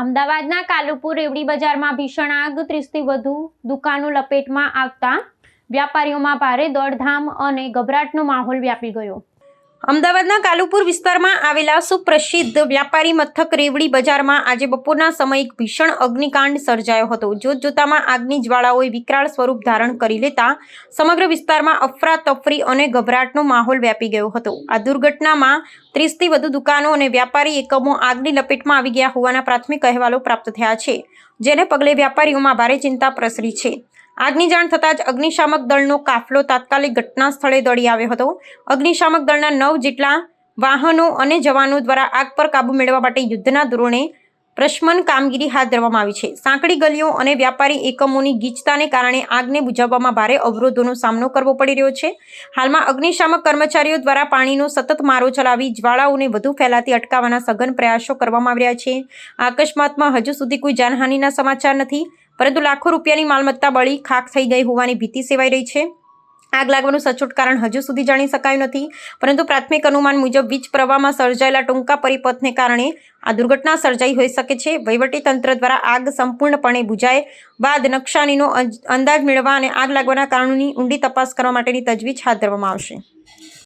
અમદાવાદના કાલુપુર રેવડી બજારમાં ભીષણ આગ, 30થી વધુ દુકાનો લપેટમાં આવતા વ્યાપારીઓમાં ભારે દોડધામ અને ગભરાટનો માહોલ વ્યાપી ગયો. અમદાવાદના કાલુપુર વિસ્તારમાં આવેલા સુપ્રસિદ્ધ વ્યાપારી મથક રેવડી બજારમાં આજે બપોરના સમયે એક ભીષણ અગ્નિકાંડ સર્જાયો હતો. જોતજોતામાં આગની જ્વાળાઓએ વિકરાળ સ્વરૂપ ધારણ કરી લેતા સમગ્ર વિસ્તારમાં અફરાતફરી અને ગભરાટનો માહોલ વ્યાપી ગયો હતો. આ દુર્ઘટનામાં 30થી વધુ દુકાનો અને વ્યાપારી એકમો આગની લપેટમાં આવી ગયા હોવાના પ્રાથમિક અહેવાલો પ્રાપ્ત થયા છે, જેને પગલે વ્યાપારીઓમાં ભારે ચિંતા પ્રસરી છે. આગની જાણ થતાં જ અગ્નિશામક દળનો કાફલો તાત્કાલિક ઘટના સ્થળે દોડી આવ્યો હતો. અગ્નિશામક દળના 9 જેટલા વાહનો અને જવાનો દ્વારા આગ પર કાબૂ મેળવવા માટે યુદ્ધના ધોરણે પ્રશમન કામગીરી હાથ ધરવામાં આવી છે. સાંકડી ગલીઓ અને વ્યાપારી એકમોની ગીચતાને કારણે આગને બુઝાવવામાં ભારે અવરોધોનો સામનો કરવો પડી રહ્યો છે. હાલમાં અગ્નિશામક કર્મચારીઓ દ્વારા પાણીનો સતત મારો ચલાવી જ્વાળાઓને વધુ ફેલાતી અટકાવવાના સઘન પ્રયાસો કરવામાં આવી રહ્યા છે. આ અકસ્માતમાં હજુ સુધી કોઈ જાનહાનિના સમાચાર નથી, પરંતુ લાખો રૂપિયાની માલમત્તા બળી ખાખ થઈ ગઈ હોવાની ભીતિ સેવાઈ રહી છે. આગ લાગવાનું સચોટ કારણ હજુ સુધી જાણી શકાયું નથી, પરંતુ પ્રાથમિક અનુમાન મુજબ વીજ પ્રવાહમાં સર્જાયેલા ટૂંકા પરિપથને કારણે આ દુર્ઘટના સર્જાઈ હોઈ શકે છે. વહીવટીતંત્ર દ્વારા આગ સંપૂર્ણપણે બુઝાય બાદ નુકસાનીનો અંદાજ મેળવવા અને આગ લાગવાના કારણોની ઊંડી તપાસ કરવા માટેની તજવીજ હાથ ધરવામાં આવશે.